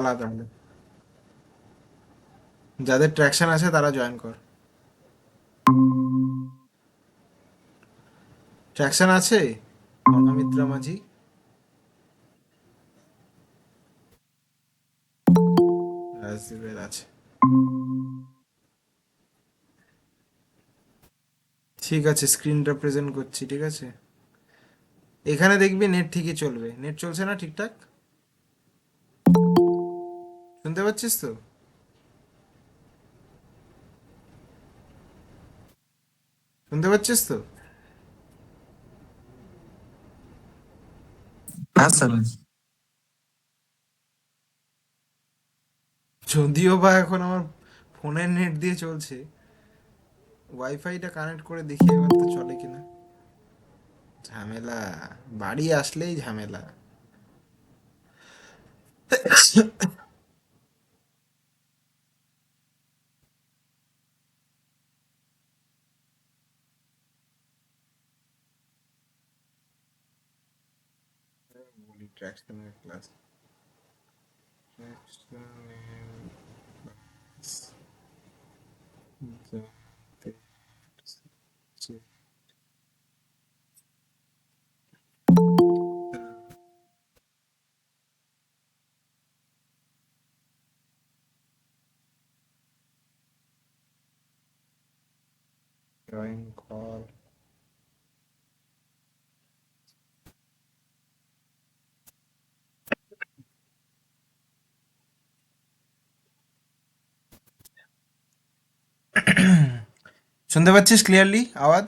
তাহলে যাদের ট্র্যাকশন আছে তারা জয়েন কর। ট্র্যাকশন আছে অনামিত্রা মাঝি। রাজদীপের আছে। ঠিক আছে, স্ক্রিনটা প্রেজেন্ট করছি, ঠিক আছে। এখানে দেখবি নেট ঠিকই চলবে। নেট চলছে না ঠিকঠাক? শুনতে পাচ্ছিস তো? শুনতে পাচ্ছিস তো? হ্যাঁ স্যার। যদিও বা এখন আমার ফোনের নেট দিয়ে চলছে, ওয়াইফাইটা কানেক্ট করে দেখি এবার তো চলে কিনা। ঝামেলা, বাড়ি আসলেই ঝামেলা। বলি ট্র্যাকশনের ক্লাস। Join call. শুনতে পাচ্ছিস ক্লিয়ারলি আওয়াজ?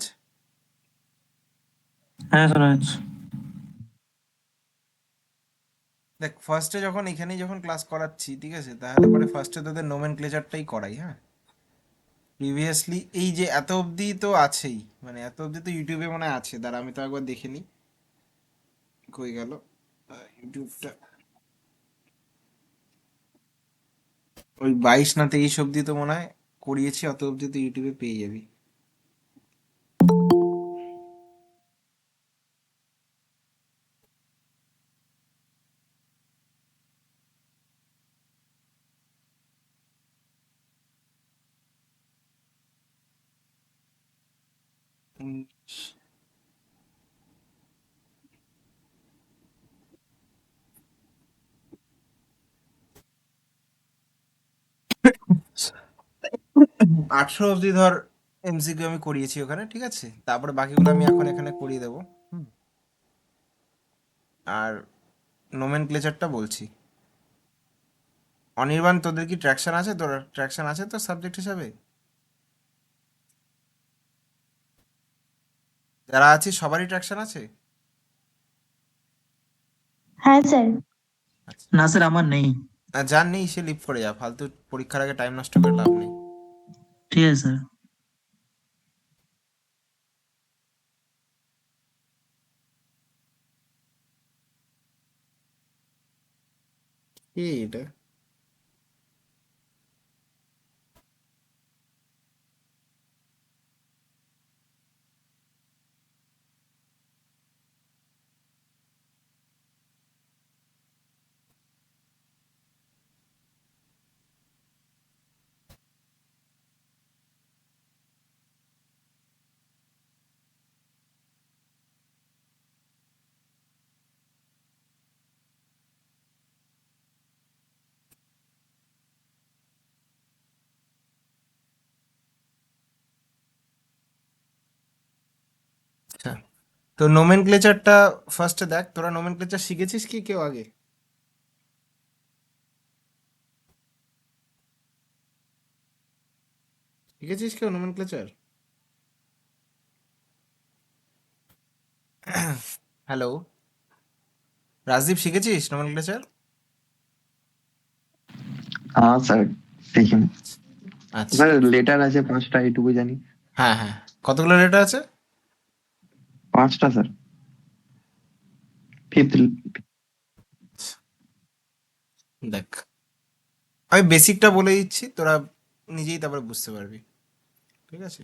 হ্যাঁ শোনা যাচ্ছে। দেখ, ফার্স্টে যখন এখানেই যখন ক্লাস করাচ্ছি, ঠিক আছে, তাহলে পরে ফার্স্টে তোদের নোমেনক্লেচারটাই করাই, হ্যাঁ। প্রিভিয়াসলি এই যে এত অবধি তো আছেই, মানে এত অবধি তো ইউটিউবে মনে হয় আছে। দাঁড়া, আমি তো একবার দেখে নিই কই গেল ইউটিউবটা। ওই 22 না 23 অবধি তো মনে হয় করিয়েছি, অত অবধি তো ইউটিউবে পেয়ে যাবি। উম, 18 অবধি ধর এমসিকিউ আমি করিয়েছি ওখানে, ঠিক আছে। তারপরে বাকিগুলো আমি এখন এখানে করিয়ে দেবো। হুম। আর নোমেনক্লেচারটা বলছি। অনির্বাণ, তোদের কি ট্র্যাকশন আছে? তোর ট্র্যাকশন আছে তোর সাবজেক্ট হিসাবে? যারা আছে সবারই ট্র্যাকশন আছে? হ্যাঁ স্যার। আচ্ছা। না স্যার আমার নেই। আর যার নেই সে লিভ করে যা, ফালতু পরীক্ষার আগে টাইম নষ্ট করে লাভ নেই। ঠিক আছে স্যার। কি এটা? আচ্ছা, তো নোমেনক্লেচারটা ফার্স্টে দেখ। তোরা নোমেনক্লেচার শিখেছিস কি কেউ আগে? শিখেছিস কেউ নোমেনক্লেচার? হ্যালো, রাজদীপ, শিখেছিস নোমেনক্লেচার? हाँ सर, ठीक है। আচ্ছা। सर लेटर আছে 5টা, এইটুকু জানি। হ্যাঁ হ্যাঁ, কতগুলো লেটার আছে? 5টা স্যার, ফিফথ। দেখ, আমি বেসিকটা বলে দিচ্ছি, তোরা নিজেই তারপরে বুঝতে পারবি, ঠিক আছে।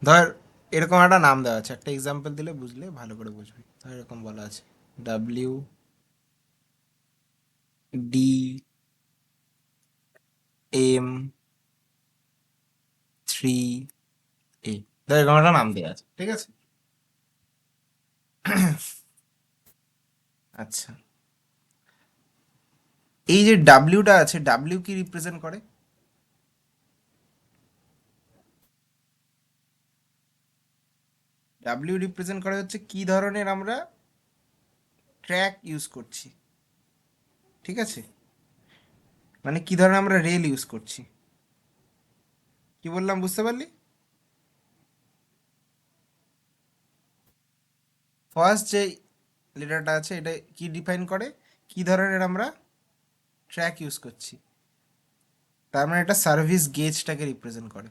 ধর এরকম একটা নাম দেওয়া আছে, একটা এক্সাম্পল দিলে বুঝলে ভালো করে বুঝবি। ধর এরকম বলা আছে WDM3A, ধর এরকম একটা নাম দেওয়া আছে, ঠিক আছে? আচ্ছা, এই যে ডাব্লিউটা আছে, ডাব্লিউ কি রিপ্রেজেন্ট করে? ডাব্লিউ রিপ্রেজেন্ট করে হচ্ছে কি ধরনের আমরা ট্র্যাক ইউজ করছি, ঠিক আছে? মানে কি ধরনের আমরা রেল ইউজ করছি। কি বললাম বুঝতে পারলি? ফার্স্ট যে লেটারটা আছে এটা কি ডিফাইন করে, কি ধরনের আমরা ট্র্যাক ইউজ করছি। তার মানে এটা সার্ভিস গেজটাকে রিপ্রেজেন্ট করে।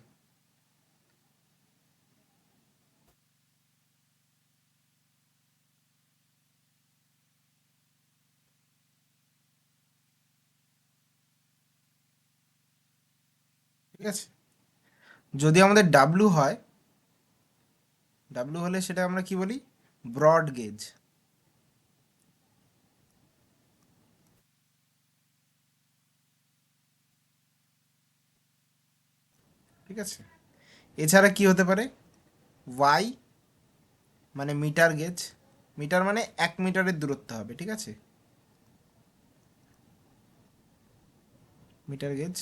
ঠিক আছে? যদি আমাদের ডাব্লু হয়, ডাব্লু হলে সেটা আমরা কি বলি, ব্রড গেজ। ঠিক আছে? এছাড়া কি হতে পারে, ওয়াই মানে মিটার গেজ, মিটার মানে 1 মিটারের দূরত্ব হবে, ঠিক আছে? Metre gauge.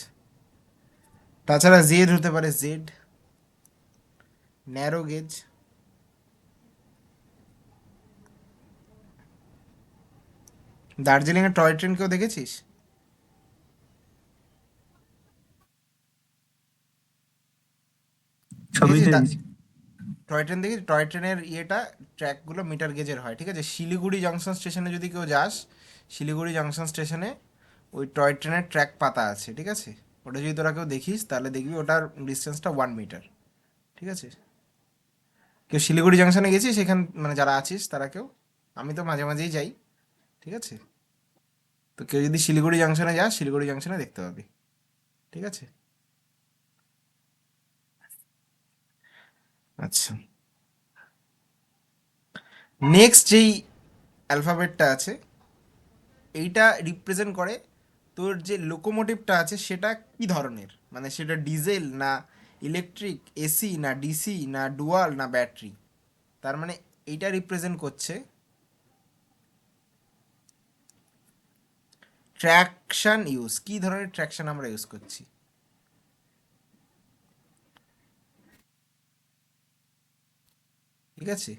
তাছাড়া জেড হতে পারে, জেড ন্যারো গেজ। দার্জিলিং এর টয় ট্রেন কেউ দেখেছিস? দেখেছিস ছবিতে দেখেছি। টয় ট্রেন দেখেছিস? টয় ট্রেনের ইয়েটা, ট্র্যাকগুলো মিটার গেজের হয়, ঠিক আছে? শিলিগুড়ি জংশন স্টেশনে যদি কেউ যাস, শিলিগুড়ি জংশন স্টেশনে ওই টয় ট্রেনের ট্র্যাক পাতা আছে, ঠিক আছে? ওটা যদি তোরা কেউ দেখিস তাহলে দেখবি ওটার ডিস্টেন্সটা 1 মিটার, ঠিক আছে? কেউ শিলিগুড়ি জংশনে গেছিস সেখান, মানে যারা আছিস তারা কেউ? আমি তো মাঝে মাঝেই যাই, ঠিক আছে? তো কেউ যদি শিলিগুড়ি জংশনে যাস, শিলিগুড়ি জংশনে দেখতে পাবি, ঠিক আছে? আচ্ছা, নেক্সট যেই অ্যালফাবেটটা আছে, এইটা রিপ্রেজেন্ট করে তোর যে লোকোমোটিভটা আছে সেটা কি ধরনের, মানে সেটা ডিজেল না ইলেকট্রিক, এসি না ডিসি না ডুয়াল না ব্যাটারি। তার মানে এইটা রিপ্রেজেন্ট করছে ট্র্যাকশন ইউজ, কি ধরনের ট্র্যাকশন আমরা ইউজ করছি। ঠিক আছে?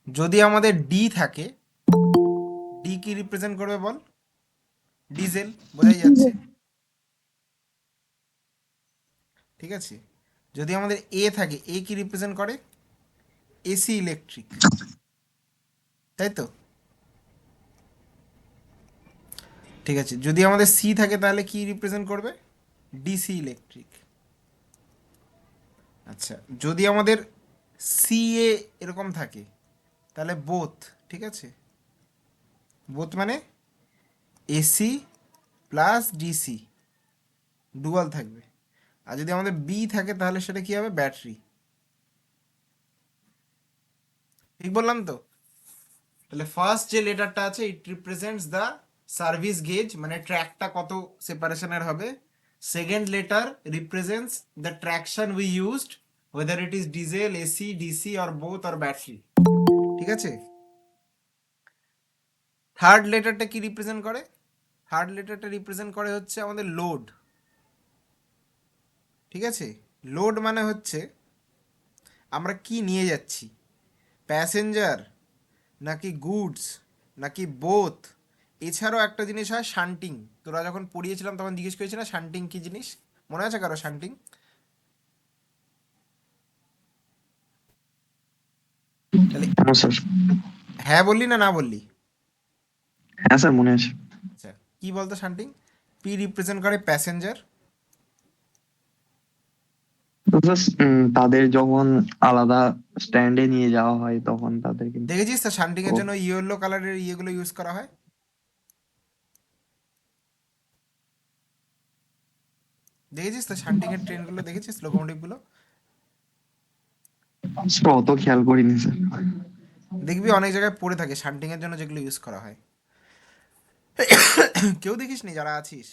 যদি আমাদের ডি থাকে, ডি কি রিপ্রেজেন্ট করবে বল? ডিজেল, বোঝাই যাচ্ছে, ঠিক আছে? যদি আমাদের এ থাকে, এ কি রিপ্রেজেন্ট করে? এসি ইলেকট্রিক, তাই তো? ঠিক আছে, যদি আমাদের সি থাকে তাহলে কি রিপ্রেজেন্ট করবে? DC electric. আচ্ছা, যদি আমাদের সি এ এরকম থাকে তাহলে বোথ, ঠিক আছে? বোথ মানে এসি প্লাস ডিসি, ডুয়াল থাকবে। আর যদি আমাদের বি থাকে তাহলে সেটা কি হবে? ব্যাটারি। ঠিক বললাম তো? তাহলে ফার্স্ট যে লেটারটা আছে ইট রিপ্রেজেন্টস দ্য সার্ভিস গেজ, মানে ট্র্যাকটা কত সেপারেশনের হবে। Second letter represents the traction we used, weather it is diesel, AC, DC or both or battery, ঠিক আছে? থার্ড লেটারটা কি রিপ্রেজেন্ট করে? থার্ড লেটারটা রিপ্রেজেন্ট করে হচ্ছে আমাদের লোড, ঠিক আছে? লোড মানে হচ্ছে আমরা কি নিয়ে যাচ্ছি, প্যাসেঞ্জার নাকি গুডস নাকি বোথ। এছাড়াও একটা জিনিস হয় শান্টিং, তোরা যখন পড়িয়েছিলাম তখন জিজ্ঞেস করেছিল শান্টিং কি জিনিস, মনে আছে কারো শান্টিং? তাহলে হ্যাঁ স্যার। হ্যাঁ বললি না না বললি? হ্যাঁ স্যার, মনে আছে। আচ্ছা, কি বলতো শান্টিং? পি রিপ্রেজেন্ট করে প্যাসেঞ্জার। তো স্যার তাদের যখন আলাদা স্ট্যান্ডে নিয়ে যাওয়া হয় তখন তাদেরকে। দেখেছিস তো শান্টিং ও এর জন্য ইয়েলো কালারের ইয়েগুলো ইউজ করা হয়। দেখেছিস তো শান্টিং এর ট্রেনগুলো দেখেছিস, লোকোমোটিভ গুলো? আসলে অত খেয়াল করিনি স্যার। দেখবি অনেক জায়গায় পড়ে থাকে শান্টিং এর জন্য যেগুলো ইউজ করা হয়। কেউ দেখিসনি যারা আছিস?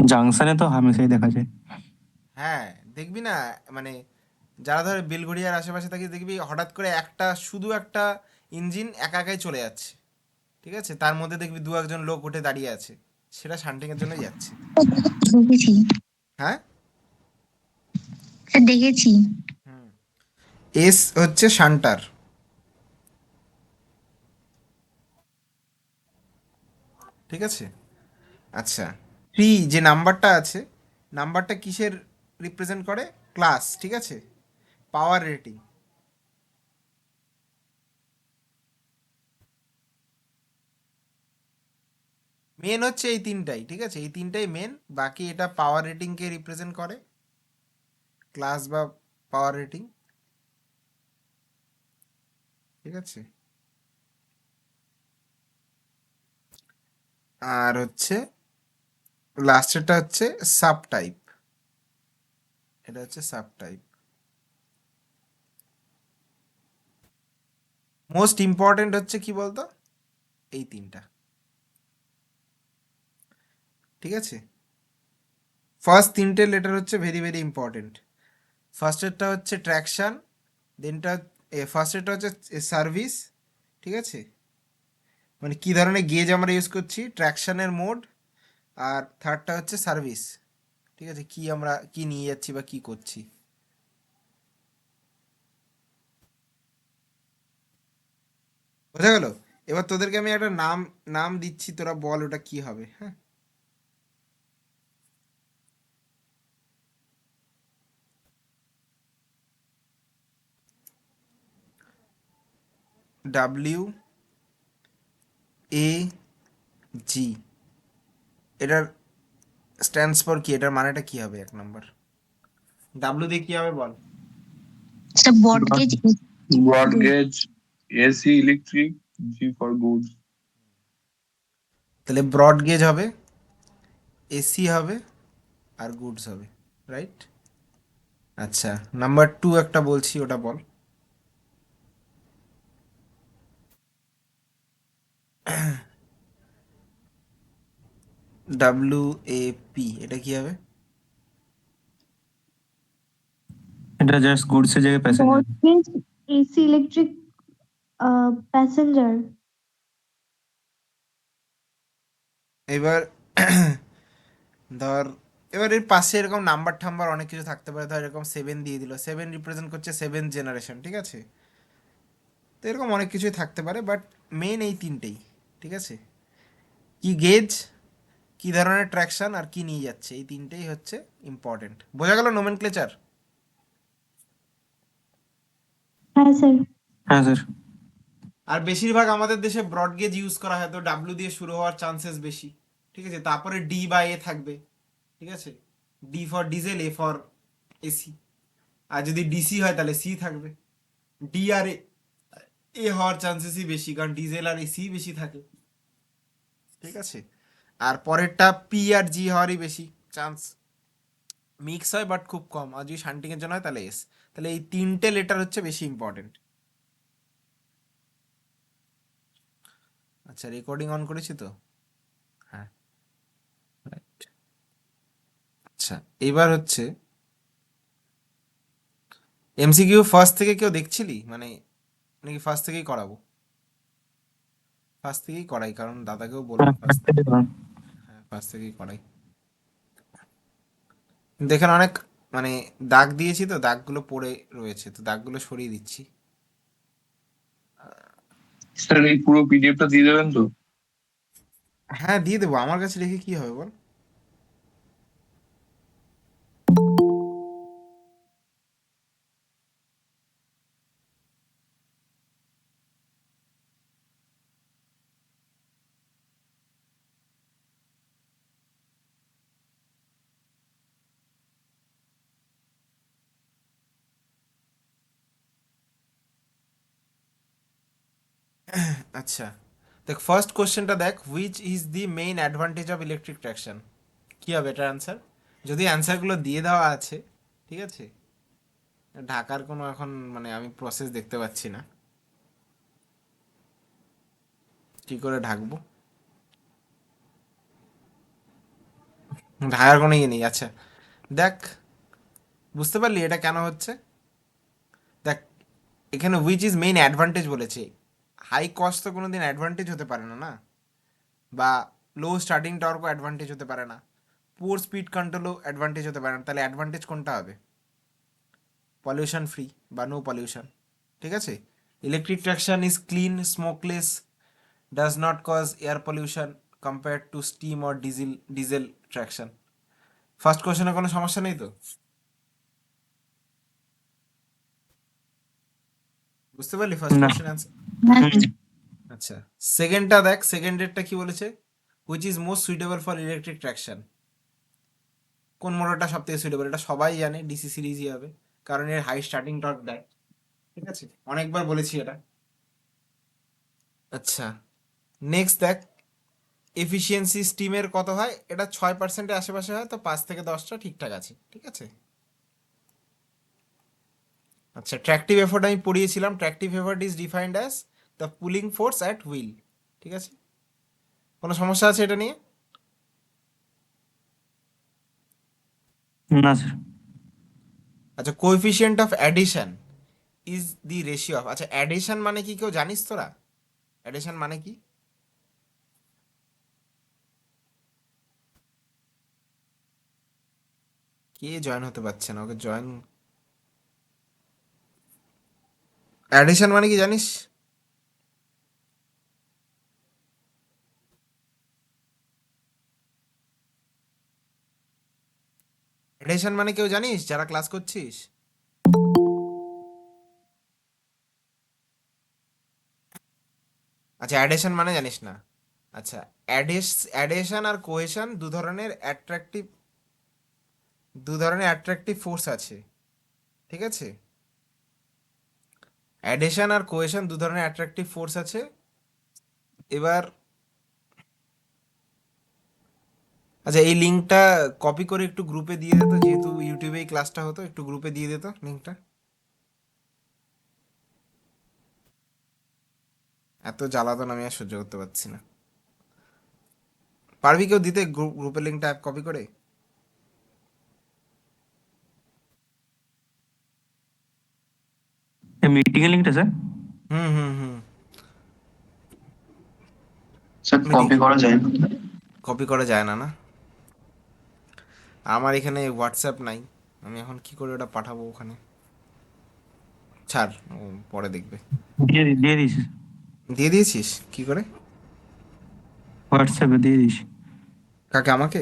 জাংশনে তো হামেশাই দেখা যায়। হ্যাঁ, দেখবি না, মানে যারা ধর বেলঘড়িয়ার আশেপাশে থাকিস দেখবি হঠাৎ করে একটা শুধু একটা ইঞ্জিন একা একাই চলে যাচ্ছে, ঠিক আছে, তার মধ্যে দেখবি দু একজন লোক উঠে দাঁড়িয়ে আছে, সেটা শান্টিং এর জন্যই যাচ্ছে। দেখেছি হ্যাঁ। স্যার, দেখেছি। হুম। এস হচ্ছে শান্টার, ঠিক আছে। আচ্ছা, থ্রি যে নাম্বারটা আছে, নাম্বারটা কিসের রিপ্রেজেন্ট করে? ক্লাস, ঠিক আছে, পাওয়ার রেটিং। মেন হচ্ছে এই তিনটাই, ঠিক আছে, এই তিনটাই মেন। বাকি এটা পাওয়ার রেটিংকে রিপ্রেজেন্ট করে, ক্লাস বা পাওয়ার রেটিং, ঠিক আছে। আর হচ্ছে লাস্টেরটা হচ্ছে সাব টাইপ, এটা হচ্ছে সাব টাইপ। মোস্ট ইম্পর্টেন্ট হচ্ছে কি বলতো, এই তিনটা, ঠিক আছে। ফার্স্ট তিনটে লেটার হচ্ছে ভেরি ভেরি ইম্পর্টেন্ট। ফার্স্টেরটা হচ্ছে ট্র্যাকশন, দেনটা ফার্স্টেরটা হচ্ছে সার্ভিস, ঠিক আছে, মানে কি ধরনের গেজ আমরা ইউজ করছি, ট্র্যাকশনের মোড। আর থার্ডটা হচ্ছে সার্ভিস, ঠিক আছে, কি আমরা কি নিয়ে যাচ্ছি বা কি করছি। বোঝা গেল? এবার তোদেরকে আমি একটা নাম নাম দিচ্ছি, তোরা বল ওটা কি হবে, হ্যাঁ। ডাব্লিউ এ জি, এটার স্ট্যান্ডস ফর কি, এটার মানেটা কি হবে? এক নম্বর ডাব্লিউ দিয়ে কি হবে বল? স্যার, বটগেজ। Broad gauge, AC electric, G for goods. তাহলে ব্রড গেজ হবে, এসি হবে, আর গুডস হবে, রাইট। আচ্ছা, নাম্বার টু একটা বলছি, ওটা বল। ডাব্লিউ এ পি, এটা কি হবে? এটা জাস্ট গুডসের জায়গায় passenger. Mortgage, AC electric, passenger. এবার ধর, এবার এর পাশে এরকম নাম্বার টাম্বার অনেক কিছু থাকতে পারে, ধর এরকম সেভেন দিয়ে দিল, সেভেন রিপ্রেজেন্ট করছে সেভেন জেনারেশন, ঠিক আছে। তো এরকম অনেক কিছুই থাকতে পারে, বাট মেন এই তিনটেই, ঠিক আছে। কি গেজ, কি ধরনের ট্র্যাকশন, আর কি নিয়ে যাচ্ছে, এই তিনটেই হচ্ছে ইম্পর্টেন্ট। বোঝা গেল নোমেনক্লেচার? হ্যাঁ স্যার। হ্যাঁ স্যার। আর বেশিরভাগ আমাদের দেশে ব্রড গেজ ইউজ করা হয়, তো ডাব্লিউ দিয়ে শুরু হওয়ার চান্সেস বেশি, ঠিক আছে। তারপরে ডি বা এ থাকবে, ঠিক আছে, D for diesel, A for AC. আর যদি ডিসি হয় তাহলে সি থাকবে। ডি আর এ হওয়ার চান্সেসই বেশি, কারণ ডিজেল আর এসি বেশি থাকে, ঠিক আছে। আর পরেরটা পি আর জি হওয়ারই বেশি চান্স, মিক্স হয় বাট খুব কম। আর যদি শান্টিং এর জন্য হয় তাহলে এস। তাহলে এই তিনটে লেটার হচ্ছে বেশি ইম্পর্টেন্ট। আচ্ছা, রেকর্ডিং অন করেছি তো? হ্যাঁ, রাইট। আচ্ছা, এবার হচ্ছে এমসিকিউ ফার্স্ট থেকে কেউ দেখছিলি, মানে নাকি ফার্স্ট থেকেই করাবো? ফার্স্ট থেকেই করাই, কারণ দাদাকেও বলবো ফার্স্ট থেকে। হ্যাঁ, ফার্স্ট থেকেই করাই। কিন্তু এখানে অনেক মানে দাগ দিয়েছি, তো দাগগুলো পড়ে রয়েছে, তো দাগগুলো সরিয়ে দিচ্ছি। স্যার এই পুরো পিডিএফটা দিয়ে দেবেন তো? হ্যাঁ, দিয়ে দেবো, আমার কাছে রেখে কি হবে বল। আচ্ছা, দেখ ফার্স্ট কোশ্চেনটা দেখ, which is the main advantage of electric traction. কি হবে এটার অ্যান্সার? যদি অ্যান্সারগুলো দিয়ে দেওয়া আছে, ঠিক আছে, ঢাকার কোনো এখন মানে আমি প্রসেস দেখতে পাচ্ছি না, কি করে ঢাকবো, ঢাকার কোনো ইয়ে নেই। আচ্ছা দেখ, বুঝতে পারলি এটা কেন হচ্ছে? দেখ, এখানে হুইচ ইজ মেইন অ্যাডভান্টেজ বলেছে। হাই কস্ট তো কোনোদিন অ্যাডভান্টেজ হতে পারে না, না? বা লো স্টার্টিং টর্কও অ্যাডভান্টেজ হতে পারে না, পুয়ার স্পিড কন্ট্রোলও অ্যাডভান্টেজ হতে পারে না। তাহলে অ্যাডভান্টেজ কোনটা হবে? পলিউশন ফ্রি বা নো পলিউশন, ঠিক আছে? Electric traction is clean, smokeless, does not cause air pollution compare to steam or diesel traction. First কোশ্চেনে কোনো সমস্যা নেই তো? বুঝতে পারলি ফার্স্ট না। Question answer? হ্যাঁ হুম, স্যার। আচ্ছা, সেকেন্ডটা দেখ, সেকেন্ডেরটা কি বলেছে? Which is most suitable for electric traction. কোন মোটরটা সব থেকে সুইটেবল? এটা সবাই জানে, ডিসি সিরিজই হবে, কারণ এর হাই স্টার্টিং টর্ক দেয়, ঠিক আছে? অনেকবার বলেছি এটা। আচ্ছা, নেক্সট দেখ, এফিসিয়েন্সি স্টিমের কত হয়? এটা 6%-এর আশেপাশে হয়, তো 5 থেকে 10টা ঠিকঠাক আছে, ঠিক আছে? আচ্ছা, ট্র্যাকটিভ এফোর্ট আমি পড়িয়েছিলাম। Tractive effort is defined as the pulling force at wheel, ঠিক আছে? কোনো সমস্যা আছে এটা নিয়ে? না স্যার। আচ্ছা, coefficient of adhesion is the ratio of, আচ্ছা অ্যাডিশন মানে কি কেউ জানিস তোরা? অ্যাডিশন মানে কি? কে জয়েন হতে পারছে না, ওকে জয়েন। অ্যাডিশন মানে কি জানিস? অ্যাডিশন মানে কেউ জানিস যারা ক্লাস করছিস? আচ্ছা, অ্যাডিশন মানে জানিস না? আচ্ছা, অ্যাডিশন আর কোহেশন দু ধরনের অ্যাট্রাকটিভ ফোর্স আছে, ঠিক আছে? অ্যাডিশন আর কোহেশন দু ধরনের অ্যাট্রাকটিভ ফোর্স আছে। এবার আচ্ছা, এই লিঙ্কটা কপি করে একটু গ্রুপে দিয়ে দিত, যেহেতু ইউটিউবে এই ক্লাসটা হতো, একটু গ্রুপে দিয়ে দিত লিঙ্কটা। এত জ্বালাতন আমি আর সহ্য করতে পারছি না। পারবি কেউ দিতে গ্রুপের লিঙ্কটা কপি করে? এই মিটিং এর লিঙ্কটা স্যার? হুম হুম হুম। স্যার মিটিং কপি করা যায় না? কপি করা যায় না, না? আমার এখানে হোয়াটসঅ্যাপ নাই, আমি এখন কি করে ওটা পাঠাবো ওখানে? ছাড়, ও পরে দেখবে। দিয়ে দিস। দিয়ে দিয়েছিস কি করে? হোয়াটসঅ্যাপে দিয়ে দিস। কাকে, আমাকে?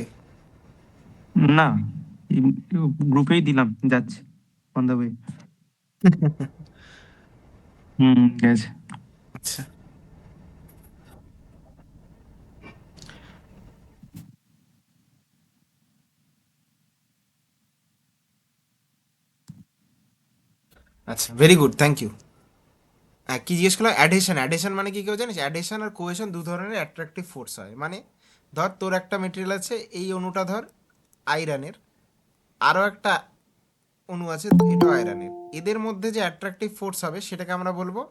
না, গ্রুপেই দিলাম, যাচ্ছে অন দ্য ওয়ে। হুম, গেছে। আচ্ছা আচ্ছা, ভেরি গুড, থ্যাংক ইউ। হ্যাঁ, কি জিজ্ঞেস করলাম? অ্যাডিশন, অ্যাডিশন মানে কি কেউ জানিস? অ্যাডিশন আর কোহেশন দু ধরনের অ্যাট্রাকটিভ ফোর্স হয়। মানে ধর তোর একটা মেটেরিয়াল আছে, এই অণুটা ধর আয়রনের, আরও একটা অণু আছে, এটাও আয়রনের, এদের মধ্যে যে অ্যাট্রাকটিভ ফোর্স হবে সেটাকে আমরা বলবো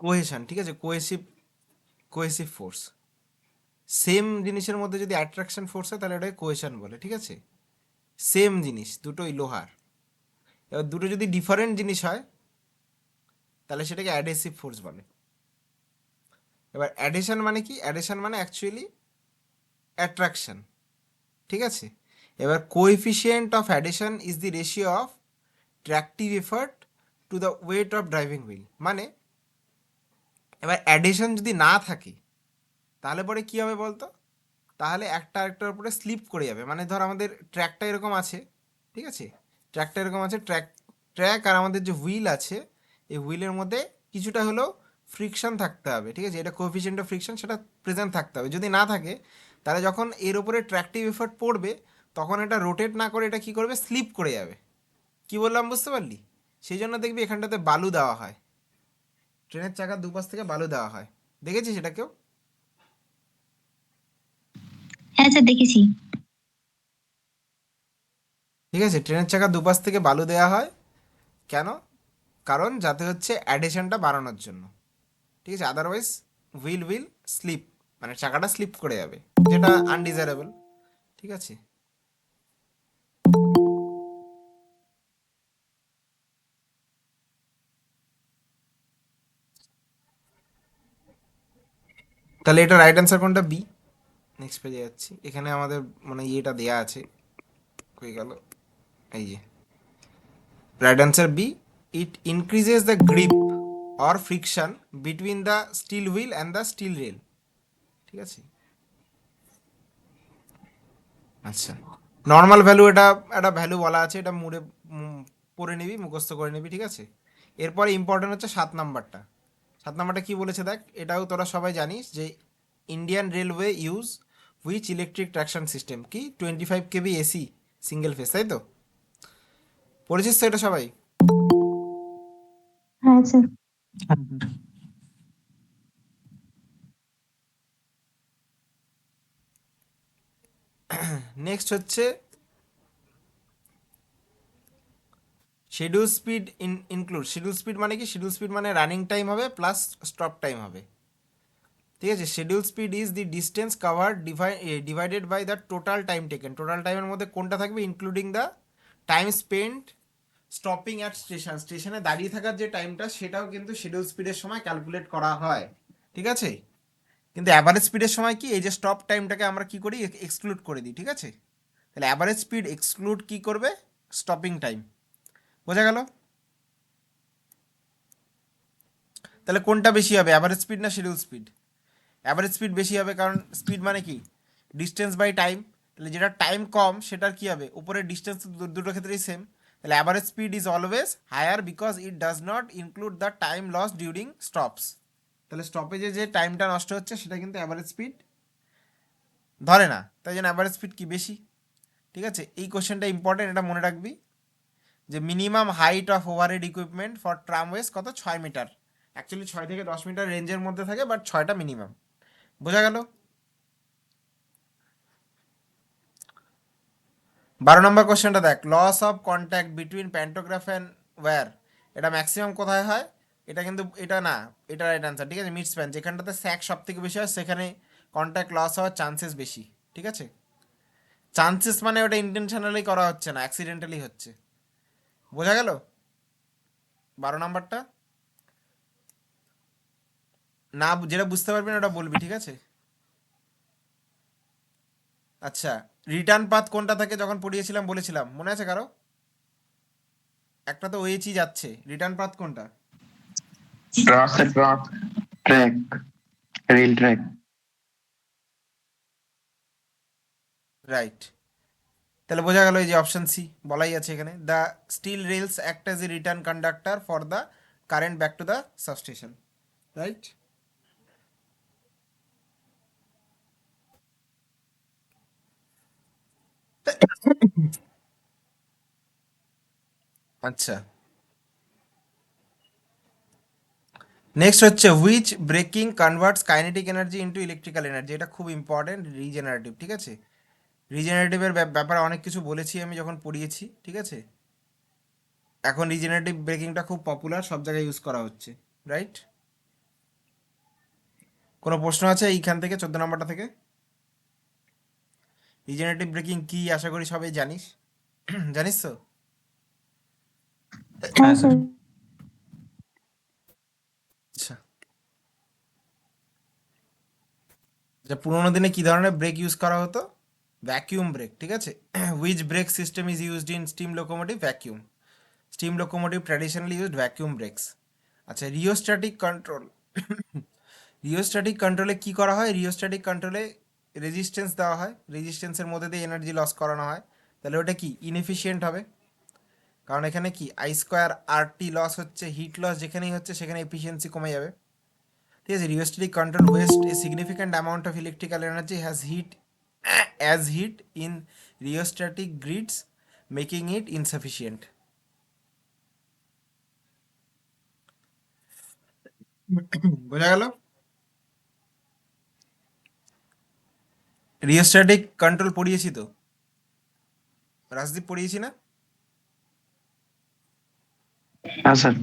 কোহেশন, ঠিক আছে? Cohesive force. সেম জিনিসের মধ্যে যদি অ্যাট্রাকশন ফোর্স হয় তাহলে ওটাকে কোহেশন বলে, ঠিক আছে? সেম জিনিস, দুটোই লোহার। এবার দুটো যদি ডিফারেন্ট জিনিস হয় তাহলে সেটাকে অ্যাডহেসিভ ফোর্স বলে। এবার অ্যাডিশন মানে কি? অ্যাডিশন মানে অ্যাকচুয়ালি অ্যাট্রাকশন, ঠিক আছে? এবার coefficient of adhesion is the ratio of tractive effort to the weight of driving wheel. মানে এবার অ্যাডিশন যদি না থাকে তাহলে পরে কী হবে বলতো? তাহলে একটা আরেকটার উপরে স্লিপ করে যাবে। মানে ধর আমাদের ট্র্যাকটা এরকম আছে, ঠিক আছে? ট্র্যাকটা এরকম আছে, ট্র্যাক আর আমাদের যে হুইল আছে, এই হুইলের মধ্যে কিছুটা হলেও ফ্রিকশন থাকতে হবে, ঠিক আছে? এটা কোএফিসিয়েন্ট অফ ফ্রিকশন, সেটা প্রেজেন্ট থাকতে হবে। যদি না থাকে তাহলে যখন এর উপরে ট্র্যাকটিভ এফার্ট পড়বে তখন এটা রোটেট না করে এটা কী করবে? স্লিপ করে যাবে। কি বললাম বুঝতে পারলি? সেই জন্য দেখবি এখানটাতে বালু দেওয়া হয়, ট্রেনের চাকার দুপাশ থেকে বালু দেওয়া হয়, দেখেছিস এটা কেউ? হ্যাঁ স্যার দেখেছি। ঠিক আছে, ট্রেনের চাকার দুপাশ থেকে বালু দেওয়া হয় কেন? কারণ যাতে হচ্ছে অ্যাডেশনটা বাড়ানোর জন্য। ঠিক আছে, আদারওয়াইজ উইল স্লিপ, মানে চাকাটা স্লিপ করে যাবে, যেটা আনডিজারেবল। ঠিক আছে, তাহলে এটা রাইট অ্যান্সার কোনটা? বি। নেক্সট পেজে যাচ্ছি, এখানে আমাদের মানে ইয়েটা দেয়া আছে, হয়ে গেল এই যে right answer B. It increases the grip or friction between the steel wheel and the steel rail. ঠিক আছে, আচ্ছা, নর্মাল ভ্যালু, এটা একটা ভ্যালু বলা আছে, এটা পড়ে নিবি, মুখস্থ করে নিবি। ঠিক আছে, এরপরে ইম্পর্টেন্ট হচ্ছে 7 নাম্বারটা। 7 নাম্বারটা কি বলেছে দেখ, এটাও তোরা সবাই জানিস যে Indian railway use which electric traction system, কি 25 kV এসি সিঙ্গেল ফেস, তাই তো? পড়েছিস তো এটা সবাই? হ্যাঁ স্যার। হ্যাঁ স্যার। নেক্সট হচ্ছে schedule speed include. Schedule speed মানে কি? শিডিউল স্পিড মানে রানিং টাইম হবে প্লাস স্টপ টাইম হবে। ঠিক আছে, schedule speed is the distance cover divided by the total time taken. Total টাইমের মধ্যে কোনটা থাকবে? Including the time spent stopping at station. স্টেশনে দাঁড়িয়ে থাকার যে টাইমটা, সেটাও কিন্তু শিডিউল স্পিডের সময় ক্যালকুলেট করা হয়। ঠিক আছে, কিন্তু অ্যাভারেজ স্পিডের সময় কি, এই যে স্টপ টাইমটাকে আমরা কি করি? এক্সক্লুড করে দিই। ঠিক আছে, তাহলে অ্যাভারেজ স্পিড এক্সক্লুড কি করবে? Stopping time. বোঝা গেল? তাহলে কোনটা বেশি হবে, অ্যাভারেজ স্পিড না শিডিউল স্পিড? অ্যাভারেজ স্পিড বেশি হবে, কারণ স্পিড মানে কি? Distance by time. তাহলে যেটা টাইম কম সেটার কি হবে? উপরের ডিস্টেন্স দুটো ক্ষেত্রেই সেম। তাহলে average speed is always higher because it does not include the time loss during stops. তাহলে স্টপেজে যে টাইমটা নষ্ট হচ্ছে সেটা কিন্তু অ্যাভারেজ স্পিড ধরে না, তাই জন্য অ্যাভারেজ স্পিড কি বেশি। ঠিক আছে, এই কোশ্চেনটা ইম্পর্টেন্ট, এটা মনে রাখবি যে minimum height of overhead equipment for ট্রামওয়েজ কত? 6 মিটার। অ্যাকচুয়ালি 6 থেকে 10 মিটার রেঞ্জের মধ্যে থাকে, বাট 6টা মিনিমাম। বোঝা গেল? 12 নম্বর কোশ্চেনটা দেখ, loss of contact between pantograph and wire. এটা ম্যাক্সিমাম কোথায় হয়? এটা কিন্তু এটা না, এটা রাইট অ্যান্সার। ঠিক আছে, মিড স্প্যান, যেখানটাতে স্যাক সব থেকে বেশি হয় সেখানে কন্ট্যাক্ট লস হওয়ার চান্সেস বেশি। ঠিক আছে, চান্সেস মানে ওটা ইন্টেনশনালি করা হচ্ছে না, অ্যাক্সিডেন্টালি হচ্ছে। বোঝা গেল 12 নম্বরটা? না, যেটা বুঝতে পারবি না ওটা বলবি। ঠিক আছে, আচ্ছা, রিটার্ন পাথ কোনটা থাকে যখন পড়িয়েছিলাম বলেছিলাম, মনে আছে কারো? একটা তো ওয়েচই যাচ্ছে, রিটার্ন পাথ কোনটা? Truck. Truck, track, rail track. Right, তাহলে বোঝা গেল, এই যে অপশন সি বলাই আছে এখানে, the steel rails act as a return conductor for the current back to the substation. Right, আচ্ছা, নেক্সট হচ্ছে which braking converts kinetic energy into electrical energy. এটা খুব ইম্পর্টেন্ট, রিজেনারেটিভ। ঠিক আছে, রিজেনারেটিভের ব্যাপারে অনেক কিছু বলেছি আমি যখন পড়িয়েছি। ঠিক আছে, এখন রিজেনারেটিভ ব্রেকিংটা খুব পপুলার, সব জায়গায় ইউজ করা হচ্ছে। রাইট, কোনো প্রশ্ন আছে এইখান থেকে 14 নম্বরটা থেকে? রিজেনারেটিভ ব্রেকিং কি, আশা করি সবাই জানিস। জানিস তো? হ্যাঁ হ্যাঁ স্যার। স্যার। আচ্ছা, যে পুরোনো দিনে কি ধরনের ব্রেক ইউজ করা হতো? Vacuum brake. ঠিক আছে, which brake system is used in steam locomotive? Vacuum. Steam locomotive traditionally used vacuum brakes. আচ্ছা, রিওস্ট্যাটিক কন্ট্রোল। রিওস্ট্যাটিক কন্ট্রোলে কি করা হয়? রিওস্ট্যাটিক কন্ট্রোলে রেজিস্ট্যান্স দেওয়া হয়, রেজিস্ট্যান্সের মধ্যে দিয়ে এনার্জি লস করানো হয়। তাহলে ওটা কি ইনএফিশিয়েন্ট হবে, কারণ এখানে কি I² RT লস হচ্ছে, হিট লস যেখানেই হচ্ছে সেখানে এফিসিয়েন্সি কমে যাবে। ঠিক আছে, rheostatic control waste a significant amount of electrical energy as heat in rheostatic grids making it insufficient. বোঝা গেল? রিওস্ট্যাটিক কন্ট্রোল পড়িয়েছি তো। রাজদীপ পড়িয়েছি না? হ্যাঁ স্যার।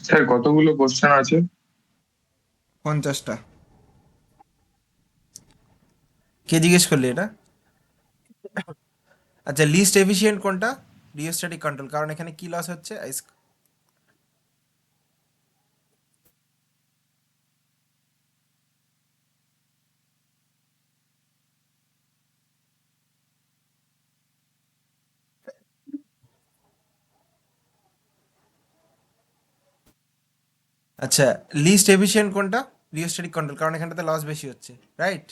স্যার কতগুলো কোশ্চেন আছে? 50টা। কে জিজ্ঞেস করলি এটা? আচ্ছা, লিস্ট এফিশিয়েন্ট কোনটা? রিওস্ট্যাটিক কন্ট্রোল, কারণ এখানে কি লস হচ্ছে? আচ্ছা, লিস্ট এফিশিয়েন্ট কোনটা? রিওস্ট্যাটিক কন্ট্রোল, কারণ এখানটাতে লস বেশি হচ্ছে, রাইট?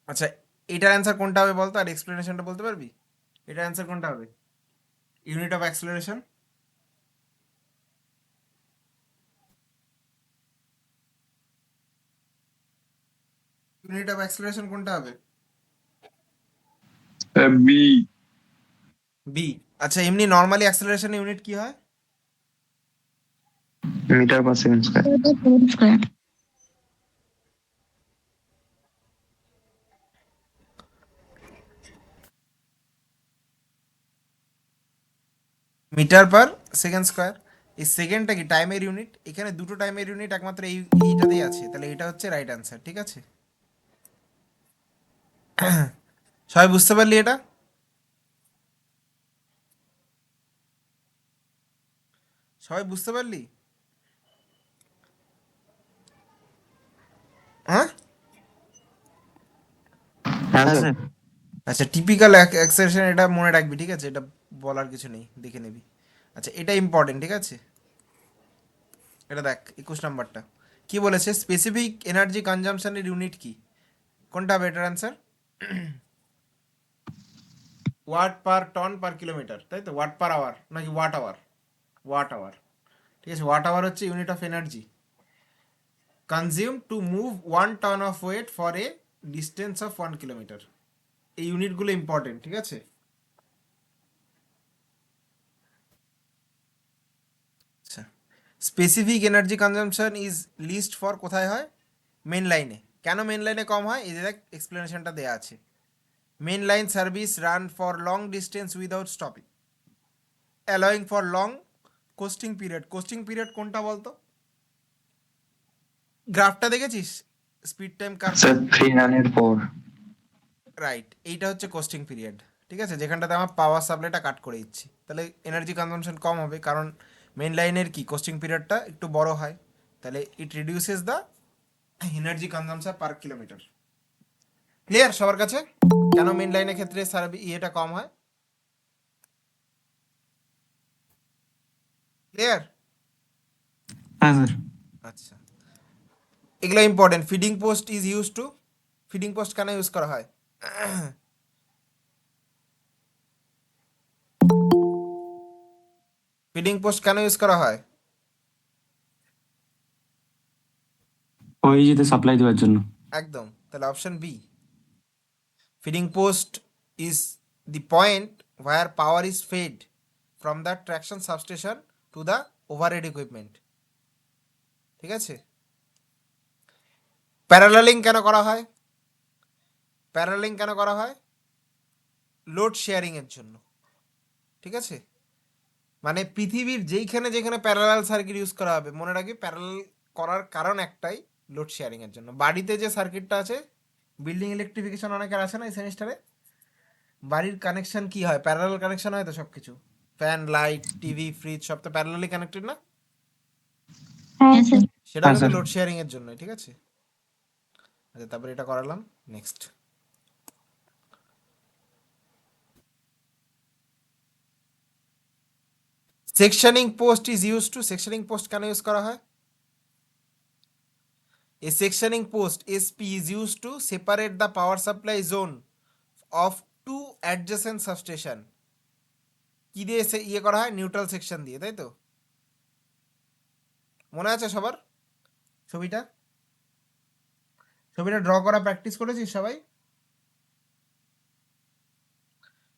আচ্ছা, এটার অ্যান্সার কোনটা হবে বলতো, আর এক্সপ্লেনেশনটা বলতে পারবি? এটার অ্যান্সার কোনটা হবে? Unit of acceleration. Unit of acceleration কোনটা হবে? বি। বি। আচ্ছা, এমনি নর্মালি অ্যাক্সেলারেশন ইউনিট কি হয়? Metre per second square. Square. Metre per second square. এই সেকেন্ডটা কি টাইমের ইউনিট? এখানে দুটো টাইমের ইউনিট একমাত্র এইটাতেই আছে, তাহলে এটা হচ্ছে রাইট অ্যান্সার, ঠিক আছে? সবাই বুঝতে পারলি এটা? সবাই বুঝতে পারলি? হ্যাঁ? হ্যাঁ হ্যাঁ স্যার। স্যার। আচ্ছা, টিপিক্যাল অ্যাক্সেলারেশন এটা মনে রাখবি, ঠিক আছে? এটা বলার কিছু নেই, দেখে নিবি। আচ্ছা, এটা ইম্পর্টেন্ট, ঠিক আছে? এটা দেখ 21 নাম্বারটা কি বলেছে, স্পেসিফিক এনার্জি কনজাম্পশনের ইউনিট কি? কোনটা হবে এটার answer? Watt per ton per kilometre, তাই তো? ওয়াট পার আওয়ার নাকি ওয়াট আওয়ার? ওয়াট আওয়ার, ঠিক আছে। ওয়াট আওয়ার হচ্ছে unit of energy consume to move 1 ton of weight for a distance of 1 kilometre. এই ইউনিটগুলো ইম্পর্টেন্ট, ঠিক আছে? আচ্ছা, specific energy consumption is least for কোথায় হয়? মেন লাইনে। কেন মেন লাইনে কম হয়? এই যে দেখ এক্সপ্লেনেশনটা দেওয়া আছে। Main line service run for long distance without stopping, allowing for long coasting period. Coasting period কোনটা বলতো? গ্রাফটা দেখেছিস? Speed time কার্ভটা? স্যার 3 রানের পর। রাইট, এইটা হচ্ছে কোস্টিং পিরিয়ড, ঠিক আছে? যেখানটাতে আমার পাওয়ার সাপ্লাইটা কাট করে দিচ্ছি, তাহলে এনার্জি কনজাম্পশন কম হবে, কারণ মেন লাইনের কি কোস্টিং পিরিয়ডটা একটু বড় হয়, তাহলে ইট reduces the energy consumption per kilometre. Clear সবার কাছে কেন মেন লাইনের ক্ষেত্রে ইয়েটা কম হয়? ক্লিয়ার? হ্যাঁ স্যার। আচ্ছা, এগুলো important. Feeding post is use two, feeding post কেন ইউজ করা হয়? ফিডিং পোস্ট কেন ইউজ করা হয়? ওই যেতে সাপ্লাই দেওয়ার জন্য। একদম, তাহলে option B. Feeding post is the point where power is fed from the traction substation to the overhead equipment, ঠিক আছে? প্যারালালিং কেন করা হয়? প্যারালালিং কেন করা হয়? লোড শেয়ারিং এর জন্য, ঠিক আছে? মানে পৃথিবীর যেইখানে যেখানে প্যারালাল সার্কিট ইউজ করা হবে, মনে রাখবি প্যারালাল করার কারণ একটাই, লোড শেয়ারিং এর জন্য। বাড়িতে যে সার্কিটটা আছে, বিল্ডিং ইলেকট্রিফিকেশন অনেকের আছে না এই সেমিস্টারে, বাড়ির কানেকশন কি হয়? প্যারালাল কানেকশন হয় তো সব কিছু, ফ্যান, লাইট, টিভি, ফ্রিজ সব তো প্যারালালি কানেক্টেড না? হ্যাঁ স্যার। সেটা হ্যাঁ কিন্তু স্যার। লোড শেয়ারিং এর জন্য, ঠিক আছে? আচ্ছা, তারপরে এটা করালাম। Next, sectioning post is use to, sectioning post কেন ইউজ করা হয়? A sectioning post SP is used to separate the power supply zone of two adjacent substation. কি দিয়ে ইয়ে করা হয়? নিউট্রাল সেকশন দিয়ে, তাই তো? মনে আছে সবার ছবিটা? ছবিটা ড্র করা প্র্যাকটিস করেছিস সবাই?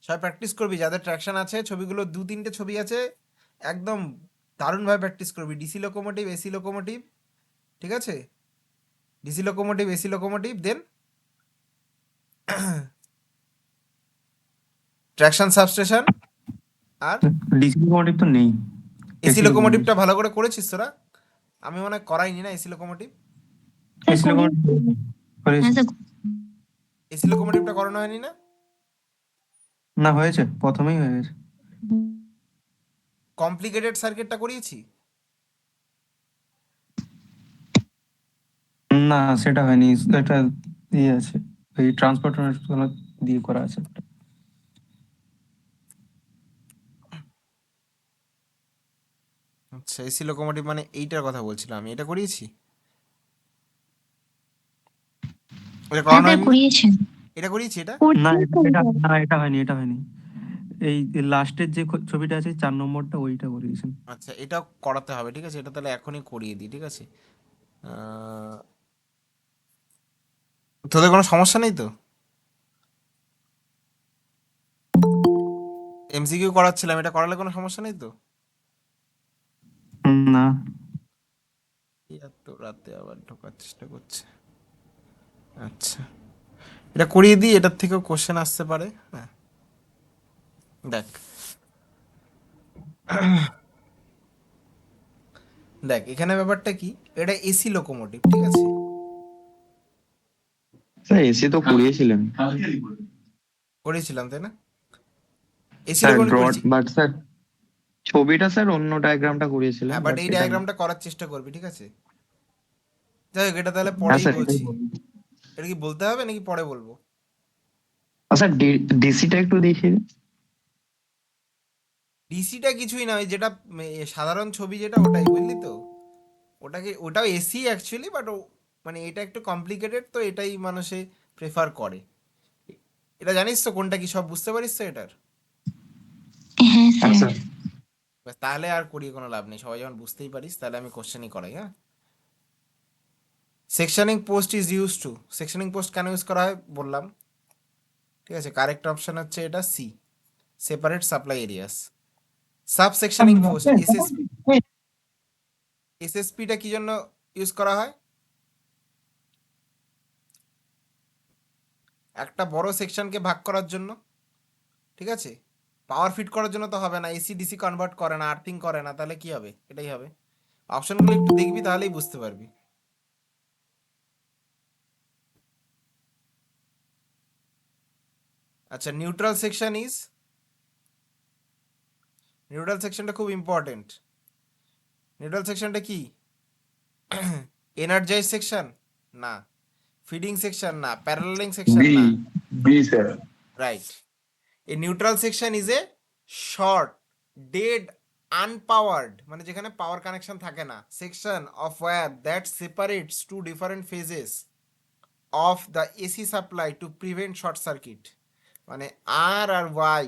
সবাই প্র্যাকটিস করবি, যাদের ট্র্যাকশন আছে, ছবিগুলো 2-3টে ছবি আছে, একদম দারুণভাবে প্র্যাকটিস করবি। ডিসি লোকোমোটিভ, এসি লোকোমোটিভ, ঠিক আছে? ডিসি লোকোমোটিভ, এসি লোকোমোটিভ, দেন ট্র্যাকশন সাবস্টেশন, আর ডিসি লোকোমোটিভ তো নেই। এসি লোকোমোটিভটা ভালো করে করেছিস তোরা? আমি মনে হয় করাইনি না এসি লোকোমোটিভ। এসি লোকোমোটিভ হ্যাঁ স্যার, এসি লোকোমোটিভটা করানো হয়নি না? না, হয়েছে, প্রথমেই হয়ে গেছে। কমপ্লিকেটেড সার্কিটটা করিয়েছি? না, সেটা হয়নি। এটা ইয়ে আছে, ওই ট্রান্সপোর্টার দিয়ে করা আছে একটা। আচ্ছা, এসি লোকোমোটিভ মানে এইটার কথা বলছিলাম আমি, এটা করিয়েছি? এটা হ্যাঁ করানো স্যার হয়নি না? করিয়েছেন। এটা করিয়েছি এটা? না, এটা হয়নি, এটা হয়নি। এই লাস্টের যে ছবিটা আছে 4 নম্বরটা, ওইটা করিয়েছেন। আচ্ছা, এটাও করাতে হবে, ঠিক আছে? এটা তাহলে এখনই করিয়ে দিই, ঠিক আছে? আহ, তোদের কোনো সমস্যা নেই তো? এমসিকিউ করাচ্ছিলাম, এটা করালে কোনো সমস্যা নেই তো? না, এত রাতে আবার ঢোকার চেষ্টা করছে। আচ্ছা, এটা করিয়ে দিই, এটার থেকেও কোশ্চেন আসতে পারে। হ্যাঁ, দেখ দেখ এখানে ব্যাপারটা কি, এটা এসি লোকোমোটিভ, ঠিক আছে? স্যার এসি তো করিয়েছিলেন করেছিলাম তাই না? এসি স্যার, লোকোমোটিভ ড্রট, করেছি। বাট স্যার ছবিটা স্যার অন্য ডায়াগ্রামটা করিয়েছিলেন, হ্যাঁ, বাট বাট এই এটা ডায়াগ্রামটা করার চেষ্টা করবি, ঠিক আছে? যাই হোক, এটা তাহলে হ্যাঁ পরেই স্যার, বলছি। এটা কি বলতে হবে নাকি পরে বলবো? স্যার ডিসিটা একটু দেখিয়ে দিন। ডিসিটা কিছুই না, ওই যেটা সাধারণ ছবি যেটা, ওটাই, বুঝলি তো? ওটাও এসি অ্যাকচুয়ালি, বাট মানে এটা একটু কমপ্লিকেটেড, তো এটাই মানুষে প্রেফার করে। এটা জানিস তো কোনটা কি, সব বুঝতে পারিস তো এটার? হ্যাঁ হ্যাঁ স্যার। স্যার। ব্যাস, তাহলে আর করিয়ে কোনো লাভ নেই, সবাই যখন বুঝতেই পারিস, তাহলে আমি কোশ্চেনই করাই। হ্যাঁ, sectioning post is use to, sectioning post কেন ইউজ করা হয় বললাম, ঠিক আছে? কারেক্ট অপশন হচ্ছে এটা C, separate supply areas. Sub sectioning post, এসএসপিটা কি জন্য ইউজ করা হয়? একটা বড় সেকশনকে ভাগ করার জন্য, ঠিক আছে? পাওয়ার ফিট করার জন্য তো হবে না, এসি ডিসি কনভার্ট করে না, আর্থিং করে না, তাহলে কি হবে? এটাই হবে। অপশনগুলো একটু দেখবি, তাহলেই বুঝতে পারবি। আচ্ছা, নিউট্রাল সেকশন ইজ, নিউট্রাল সেকশনটা খুব ইম্পর্টেন্ট। নিউট্রাল সেকশনটা কি? এনার্জাইজ সেকশন না, ফিডিং সেকশন না, প্যারালালিং সেকশন B, না, B, sir. Right? A neutral section is a short, dead, unpowered, মানে যেখানে পাওয়ার কানেকশন থাকে না, section of wire that separates two different phases of the AC supply to prevent short circuit. মানে R আর Y,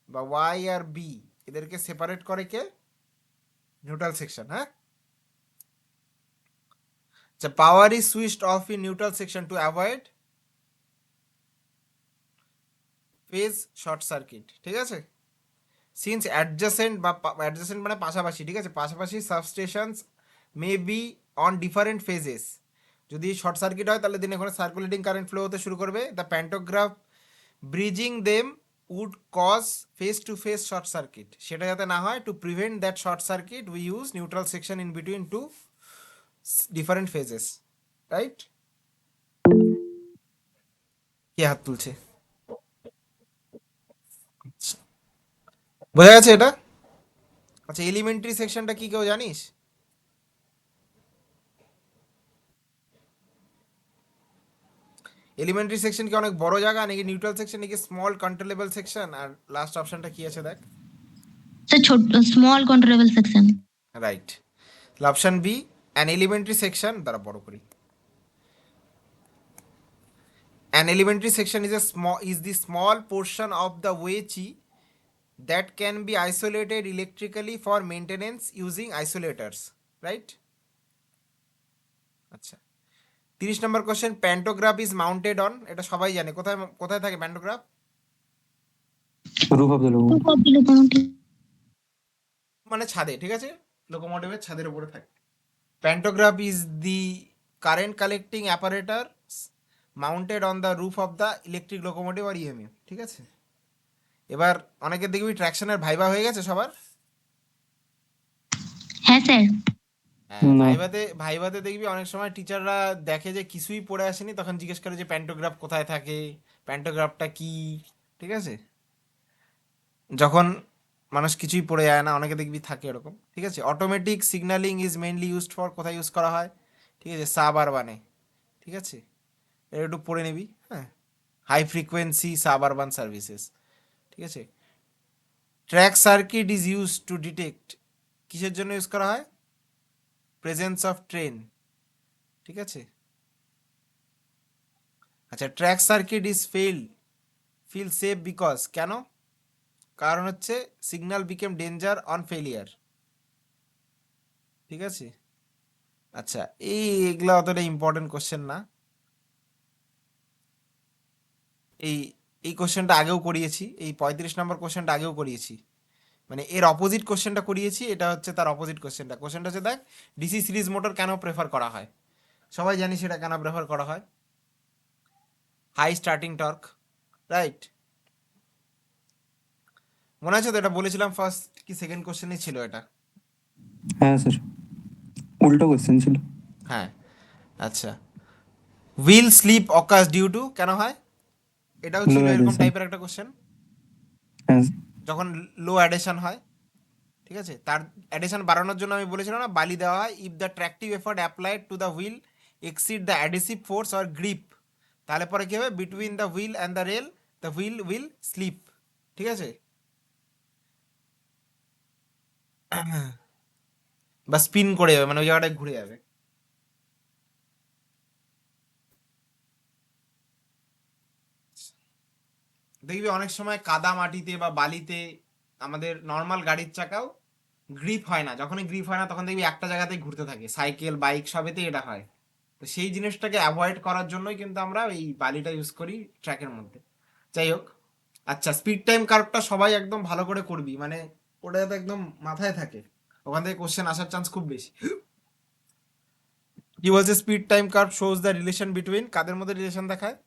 বা Y আর B, এদেরকে separate করে কে? Neutral section. হ্যাঁ, আচ্ছা, power is switched off in neutral section to avoid phase short circuit, ঠিক আছে? সিন্স অ্যাডজাসেন্ট, বা অ্যাডজাসেন্ট মানে পাশাপাশি, ঠিক আছে? পাশাপাশি substations may be on different phases. যদি শর্ট সার্কিট হয়, তাহলে দিন এখানে সার্কুলেটিং কারেন্ট ফ্লো হতে শুরু করবে। The pantograph bridging them would cause phase to phase short circuit, সেটা যাতে না হয়, to prevent that short circuit we use neutral section in between two different phases, right? কে হাত তুলছে? বোঝা গেছে এটা? আচ্ছা, এলিমেন্টারি সেকশনটা কি কেউ জানিস? এলিমেন্টারি সেকশন কি অনেক বড় জায়গা, নাকি নিউট্রাল সেকশন নাকি স্মল কন্ট্রোলেবল সেকশন? আর লাস্ট অপশনটা কি আছে দেখ। স্যার ছোট, small controllable section. Right, option B, an elementary section, দ্বারা বড় করি, an elementary section is the small portion of the wedge that can be isolated electrically for maintenance using isolators, right? আচ্ছা, 30 নম্বর question, pantograph is mounted on, এটা সবাই জানে, কোথায় কোথায় থাকে pantograph? Roof of the loco. Roof of the locomotive. মানে ছাদে, ঠিক আছে, লোকোমোটিভের ছাদের উপরে থাকে। Pantograph is the current collecting apparatus mounted on the roof of the electric locomotive আর ইএমএফ, ঠিক আছে। এবার অনেকের দেখবি ট্র্যাকশনের ভাইবা হয়ে গেছে সবার। হ্যাঁ স্যার। হ্যাঁ, না। ভাইভাতে দেখবি অনেক সময় টিচাররা দেখে যে কিছুই পড়ে আসেনি, তখন জিজ্ঞেস করে যে প্যান্টোগ্রাফ কোথায় থাকে, প্যান্টোগ্রাফটা কি, ঠিক আছে। যখন মানুষ কিছুই পড়ে যায় না, অনেকে দেখবি থাকে এরকম, ঠিক আছে। Automatic signalling is mainly used for, কোথায় ইউজ করা হয়, ঠিক আছে, সাব আরবানে, ঠিক আছে। এটা একটু পড়ে নিবি, হ্যাঁ। High frequency suburban services, ঠিক আছে। Track circuit is use to detect, কিসের জন্য ইউজ করা হয়, প্রেজেন্স অফ ট্রেন, ঠিক আছে। আচ্ছা, track circuit is fail safe because, কেন, কারণ হচ্ছে signal became danger on failure, ঠিক আছে। আচ্ছা, এগুলা অতটা ইম্পর্টেন্ট কোশ্চেন না। এই কোশ্চেনটা আগেও করিয়েছি, এই 35 নম্বর কোশ্চেনটা আগেও করিয়েছি, মানে এর অপোজিট কোশ্চেনটা করিয়েছি, এটা হচ্ছে তার অপোজিট কোশ্চেনটা হচ্ছে দেখ, ডিসি সিরিজ মোটর কেন প্রেফার করা হয়, সবাই জানি সেটা কেন প্রেফার করা হয়, হাই স্টার্টিং টর্ক, রাইট। মনে আছে তো, এটা বলেছিলাম ফার্স্ট কি সেকেন্ড কোশ্চেনই ছিল এটা। হ্যাঁ স্যার, উল্টো কোশ্চেন ছিল। হ্যাঁ, আচ্ছা। Wheel slip occurs due to, কেন হয়, এটাও ছিল Low এরকম addition. টাইপের একটা কোশ্চেন। হ্যাঁ যখন লো অ্যাডেশন হয়, ঠিক আছে, তার অ্যাডেশন বাড়ানোর জন্য আমি বলেছিলাম না, বালি দেওয়া হয়। If the tractive effort applied to the wheel exceed the adhesive force or grip, তাহলে পরে কী হবে, between the wheel and the rail the wheel will slip, ঠিক আছে, বা স্পিন করে যাবে, মানে ওই জায়গাটায় ঘুরে যাবে। দেখবি অনেক সময় কাদা মাটিতে বা বালিতে আমাদের নর্মাল গাড়ির চাকাও গ্রিপ হয় না, যখনই গ্রিপ হয় না তখন দেখবি একটা জায়গাতেই ঘুরতে থাকে, সাইকেল বাইক সবেতেই এটা হয়। তো সেই জিনিসটাকে অ্যাভয়েড করার জন্যই কিন্তু আমরা এই বালিটা ইউজ করি ট্র্যাকের মধ্যে। যাই হোক, আচ্ছা, স্পিড টাইম কার্ভটা সবাই একদম ভালো করে করবি, মানে ওটা যাতে একদম মাথায় থাকে, ওখান থেকে কোশ্চেন আসার চান্স খুব বেশি। কি বলছে, speed time curve shows the relation between, কাদের মধ্যে রিলেশন দেখায়,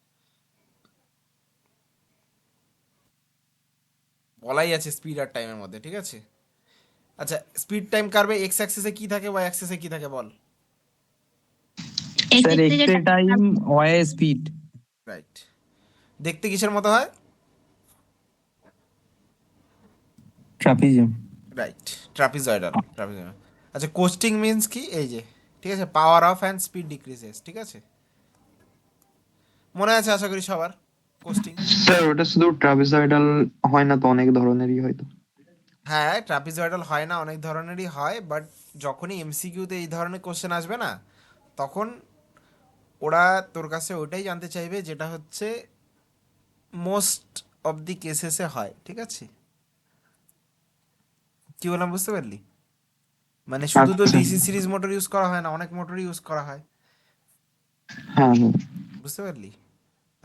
বলাই আছে স্পিড আর টাইমের মধ্যে, ঠিক আছে। আচ্ছা, স্পিড টাইম কার্ভে এক্স অ্যাক্সিসে কি থাকে, ওয়াই অ্যাক্সিসে কি থাকে বল। স্যার, X এক্স এ টাইম, ওয়াই এ স্পিড। রাইট। দেখতে কিসের মতো হয়, ট্রাপিজিয়াম। Right, trapezoidal. আচ্ছা, কোস্টিং মিন্স কি, এই যে, ঠিক আছে, power off and speed decreases, ঠিক আছে, মনে আছে আশা করি সবার কোস্টিং। স্যার ওটা শুধু ট্রাপিজয়েডাল হয় না তো, অনেক ধরনেরই হয়তো। হ্যাঁ, ট্রাপিজয়েডাল হয় না, অনেক ধরনেরই হয়, বাট যখনই এমসিকিউতে এই ধরনের কোশ্চেন আসবে না, তখন ওরা তোর কাছে ওইটাই জানতে চাইবে যেটা হচ্ছে মোস্ট অফ দি কেসেসে হয়, ঠিক আছে। কি বললাম বুঝতে পারলি, মানে শুধু তো আচ্ছা। ডিসি সিরিজ মোটর ইউজ করা হয় না, অনেক মোটর ইউজ করা হয়, হ্যাঁ হ্যাঁ। বুঝতে পারলি।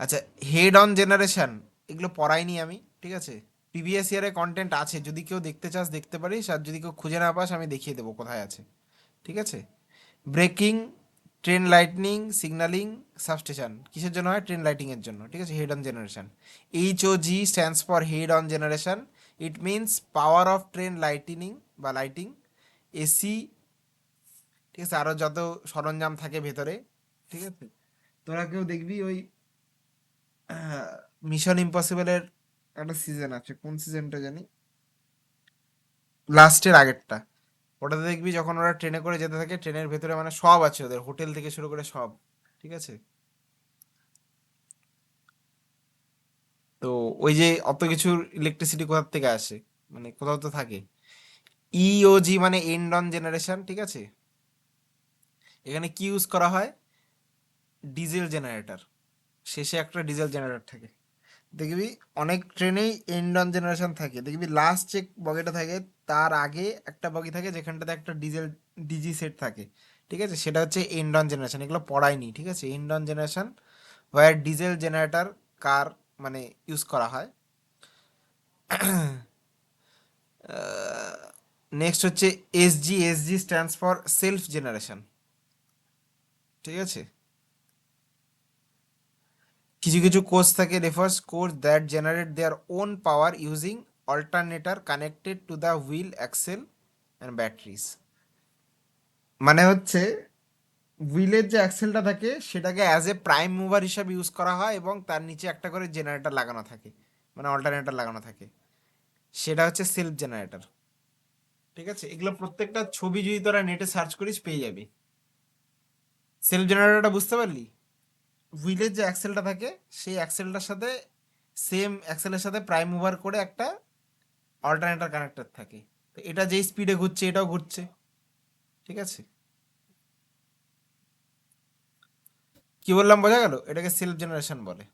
আচ্ছা, হেড অন জেনারেশন, এগুলো পড়াইনি আমি, ঠিক আছে। প্রিভিয়াস ইয়ারে কন্টেন্ট আছে, যদি কেউ দেখতে চাস দেখতে পারিস, আর যদি কেউ খুঁজে না পাস আমি দেখিয়ে দেবো কোথায় আছে, ঠিক আছে। Breaking, train lightning, signalling, substation কিসের জন্য হয়, ট্রেন লাইটিংয়ের জন্য, ঠিক আছে। Head on generation, HOG stands for head on generation, it means power of train lightning বা লাইটিং, এসি, ঠিক আছে, আরও যত সরঞ্জাম থাকে ভেতরে, ঠিক আছে। তোরা কেউ দেখবি ওই মিশন ইম্পসিবলের একটা সিজন আছে, কোন সিজনটা জানি, লাস্টের আগেরটা, ওটাতে দেখবি যখন ওরা ট্রেনে করে যেতে থাকে, ট্রেনের ভেতরে মানে সব আছে ওদের, হোটেল থেকে শুরু করে সব, ঠিক আছে। তো ওই যে অত কিছুর ইলেকট্রিসিটি কোথা থেকে আসে, মানে কোথাও তো থাকে। EOG মানে এন্ড অন জেনারেশন, ঠিক আছে। এখানে কি ইউজ করা হয়, ডিজেল জেনারেটর, শেষে একটা ডিজেল জেনারেটর থাকে, দেখবি অনেক ট্রেনেই এন্ড অন জেনারেশন থাকে, দেখবি লাস্ট যে বগিটা থাকে তার আগে একটা বগি থাকে যেখানটাতে একটা ডিজি সেট থাকে, ঠিক আছে, সেটা হচ্ছে এন্ড অন জেনারেশন। এগুলো পড়ায়নি, ঠিক আছে। End on generation where diesel generator car মানে ইউজ করা হয়। নেক্সট হচ্ছে SG. SG stands for self generation, ঠিক আছে। কিছু কিছু কোর্স থাকে refers course that generate their own power using alternator connected to the wheel axle and batteries. মানে হচ্ছে হুইলের যে অ্যাক্সেলটা থাকে সেটাকে অ্যাজ এ প্রাইম মুভার হিসাবে ইউজ করা হয় এবং তার নিচে একটা করে জেনারেটর লাগানো থাকে, মানে অল্টারনেটর লাগানো থাকে, সেটা হচ্ছে সেলফ জেনারেটর, ঠিক আছে। এগুলো প্রত্যেকটা ছবি যদি তোরা নেটে সার্চ করিস পেয়ে যাবি। সেলফ জেনারেটরটা বুঝতে পারলি? হুইলের যে অ্যাক্সেলটা থাকে সেই অ্যাক্সেলটার সাথে সেম অ্যাক্সেলের সাথে প্রাইম মুভার করে একটা অল্টারনেটর কানেক্টর থাকে, তো এটা যেই স্পিডে ঘুরছে এটাও ঘুরছে, ঠিক আছে। কি বললাম বোঝা গেল? এটাকে সেলফ জেনারেশন বলে।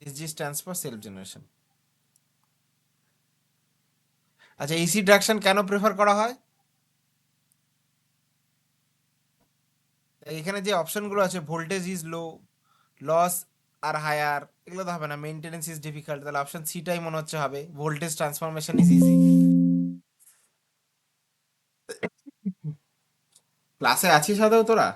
SG stands for self generation. আচ্ছা, এসি ট্রাকশন কেন প্রেফার করা হয়? এখানে যে অপশনগুলো আছে, ভোল্টেজ ইজ লো, লস আর হায়ার, এগুলো তো হবে না। মেনটেনেন্স ইজ ডিফিকাল্ট, তাহলে অপশন সিটাই মনে হচ্ছে হবে, ভোল্টেজ ট্রান্সফরমেশন ইজ ইজি। ক্লাসে আছিস আদৌ তোরা?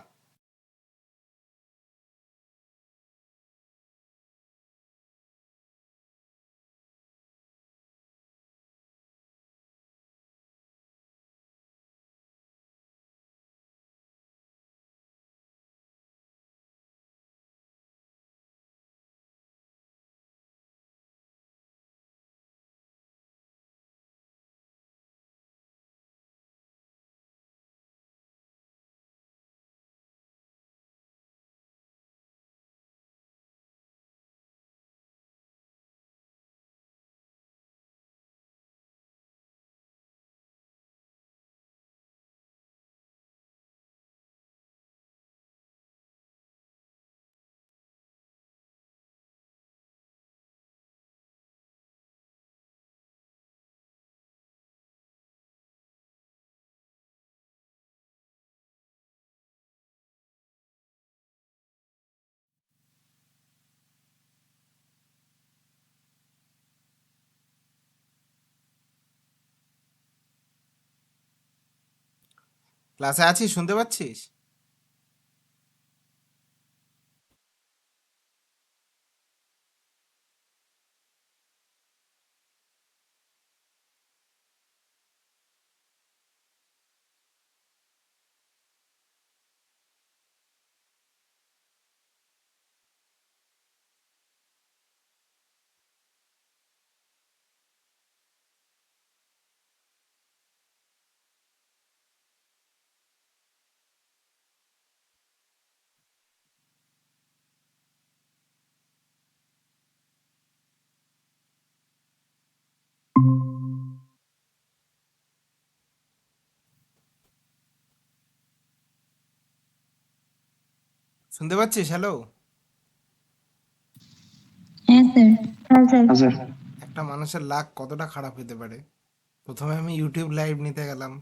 ক্লাসে আছিস, শুনতে পাচ্ছিস? শুনতে পাচ্ছিস? হ্যালো। হ্যাঁ স্যার। হ্যাঁ স্যার। আচ্ছা, একটা মানুষের লাক কতটা খারাপ হতে পারে। প্রথমে আমি ইউটিউব লাইভ নিতে গেলাম,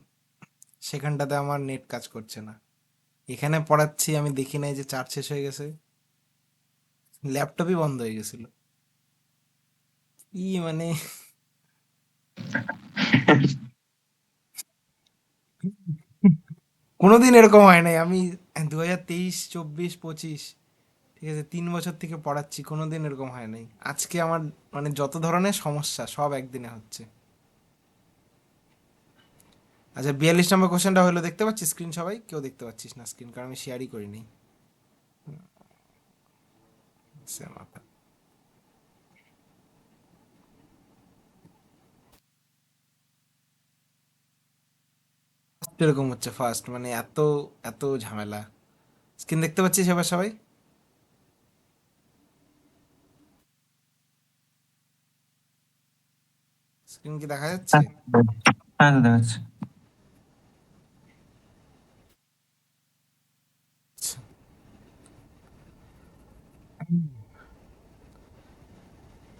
সেখানটাতে আমার নেট কাজ করছে না। এখানে পড়াচ্ছি, আমি দেখি নাই যে চার্জ শেষ হয়ে গেছে, ল্যাপটপই বন্ধ হয়ে গেছিল। মানে কোনোদিন এরকম হয় নাই। আমি 2023, 24, 25, ঠিক আছে, 3 বছর থেকে পড়াচ্ছি, কোনোদিন এরকম হয় নাই। আজকে আমার মানে যত ধরনের সমস্যা সব একদিনে হচ্ছে। আচ্ছা, 42 নম্বর কোশ্চেনটা হলো, দেখতে পাচ্ছিস স্ক্রিন? সবাই কেউ দেখতে পাচ্ছিস না স্ক্রিন, কারণ আমি শেয়ারই করিনি। সে মাথা এরকম হচ্ছে ফার্স্ট, মানে এত এত ঝামেলা। স্ক্রিন দেখতে পাচ্ছিস এবার সবাই? স্ক্রিন কি দেখা যাচ্ছে? হ্যাঁ হ্যাঁ তো দেখাচ্ছে।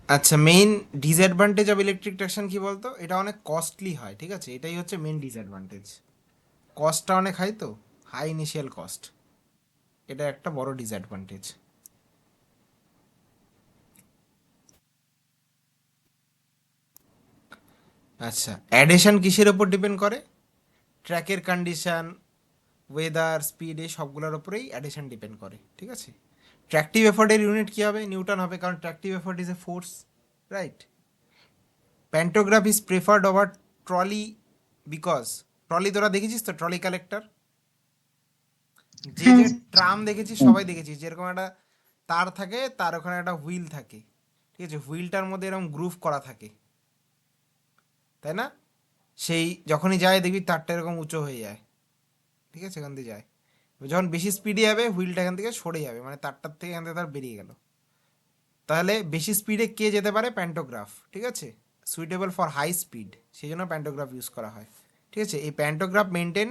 আচ্ছা, main disadvantage of electric traction কি বলতো? এটা অনেক কস্টলি হয়, ঠিক আছে, এটাই হচ্ছে মেইন ডিসঅ্যাডভান্টেজ। কস্টটা অনেক হাই, তো হাই ইনিশিয়াল কস্ট, এটা একটা বড় ডিসঅ্যাডভান্টেজ। আচ্ছা, অ্যাডেশন কিসের ওপর ডিপেন্ড করে? ট্র্যাকের কন্ডিশন, ওয়েদার, স্পিড, এই সবগুলোর ওপরেই অ্যাডেশন ডিপেন্ড করে, ঠিক আছে। ট্র্যাকটিভ এফোর্টের ইউনিট কী হবে? নিউটন হবে, কারণ tractive effort is a force, right. Pantograph is preferred over trolley because, trolley তোরা দেখেছিস তো, ট্রলি কালেক্টর, যে যে ট্রাম দেখেছিস সবাই দেখেছিস, যেরকম একটা তার থাকে, তার ওখানে একটা হুইল থাকে, ঠিক আছে, হুইলটার মধ্যে এরকম গ্রুভ করা থাকে, তাই না? সেই যখনই যায় দেখবি তারটা এরকম উঁচু হয়ে যায়, ঠিক আছে, এখান দিয়ে যায়, যখন বেশি স্পিডে যাবে হুইলটা এখান থেকে সরে যাবে, মানে তারটার থেকে এখান থেকে তার বেরিয়ে গেল। তাহলে বেশি স্পিডে কে যেতে পারে? প্যান্টোগ্রাফ, ঠিক আছে, সুইটেবল ফর হাই স্পিড, সেই জন্য প্যান্টোগ্রাফ ইউজ করা হয়, ঠিক আছে। এই pantograph maintain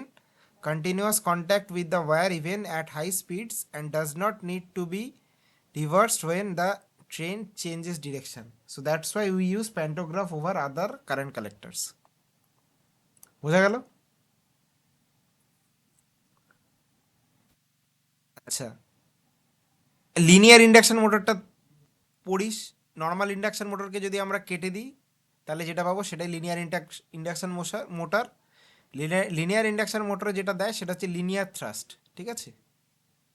continuous contact with the wire even at high speeds and does not need to be reversed when the train changes direction. So that's why we use pantograph over other current collectors. বোঝা গেল? আচ্ছা, linear induction মোটরটা পড়িস। Normal induction মোটরকে যদি আমরা কেটে দিই তাহলে যেটা পাবো সেটাই linear induction motor. Linear induction মোটরে যেটা দেয় সেটা হচ্ছে লিনিয়ার থ্রাস্ট, ঠিক আছে,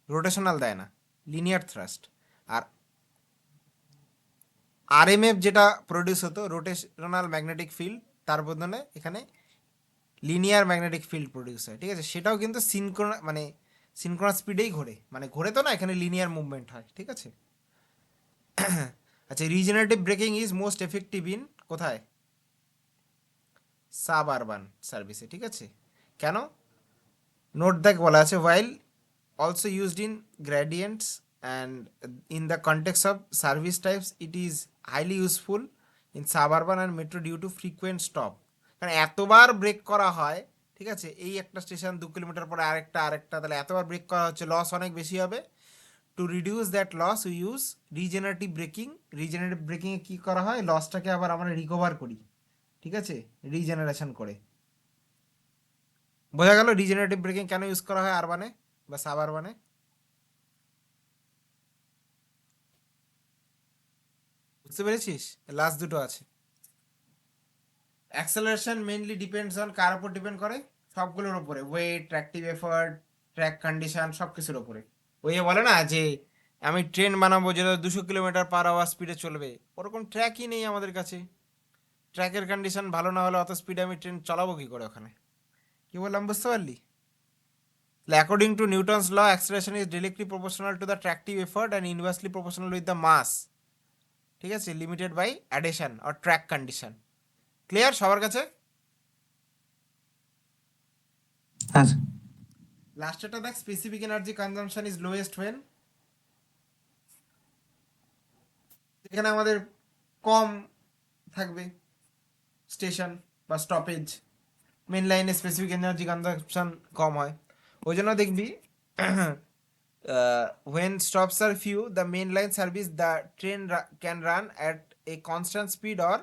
রোটেশনাল দেয় না, লিনিয়ার থ্রাস্ট। আর আরএমএফ যেটা প্রডিউস হতো, রোটেশনাল ম্যাগনেটিক ফিল্ড, তার বদলে এখানে লিনিয়ার ম্যাগনেটিক ফিল্ড প্রডিউস হয়, ঠিক আছে, সেটাও কিন্তু সিনক্রোনাস স্পিডেই ঘোরে, মানে ঘোরে তো না, এখানে লিনিয়ার মুভমেন্ট হয়, ঠিক আছে। আচ্ছা, regenerative braking is most effective in কোথায়? সাব আরবান সার্ভিসে, ঠিক আছে। কেন? নোট দেখ বলা আছে, while also used in gradients and in the context of service types it is highly useful in suburban and metro due to frequent stop. কারণ এতবার ব্রেক করা হয়, ঠিক আছে, এই একটা স্টেশন 2 কিলোমিটার পরে আরেকটা, তাহলে এতবার ব্রেক করা হচ্ছে, লস অনেক বেশি হবে। To reduce that loss we use regenerative braking. Regenerative ব্রেকিংয়ে কী করা হয়? লসটাকে আবার আমরা রিকভার করি, ঠিক আছে, রিজেনারেশন করে। বোঝা গেল রিজেনারেটিভ ব্রেকিং কেন ইউজ করা হয় আরবানে বা সাব আরবানে? বুঝতে পেরেছিস? লাস্ট দুটো আছে। অ্যাক্সেলারেশন মেইনলি ডিপেন্ডস অন কার উপর ডিপেন্ড করে? সবগুলোর উপরে, ওয়েট, ট্র্যাকটিভ এফোর্ট, ট্র্যাক কন্ডিশন, সব কিছুর উপরে। ওই বলে না যে আমি ট্রেন বানাবো যেটা 200 কিলোমিটার/আওয়ার স্পিডে চলবে, ওরকম ট্র্যাকই নেই আমাদের কাছে। ট্র্যাকের কন্ডিশন ভালো না হলে অত স্পিডে আমি ট্রেন চালাবো কী করে ওখানে? কি বললাম বুঝতে পারলি? According to Newton's law, acceleration is directly proportional to the tractive effort and inversely proportional with the mass, ঠিক আছে, limited by adhesion or track condition. Clear সবার কাছে? হ্যাঁ স্যার। লাস্টেরটা দেখ, specific energy consumption is lowest when, এখানে আমাদের কম থাকবে স্টেশন বা স্টপেজ, মেন লাইনে স্পেসিফিক এনার্জি কনজাম্পশন কম হয়, ওই জন্য দেখবি when stops are few the main line service the train can run at a constant speed or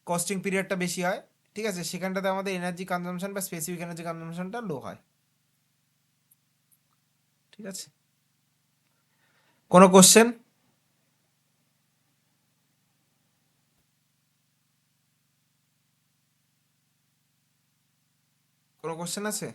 coasting পিরিয়ডটা বেশি হয়, ঠিক আছে, সেখানটাতে আমাদের এনার্জি কনজাম্পশন বা স্পেসিফিক এনার্জি কনজাম্পশনটা লো হয়, ঠিক আছে। কোনো কোশ্চেন? কোনো কোশ্চেন আছে?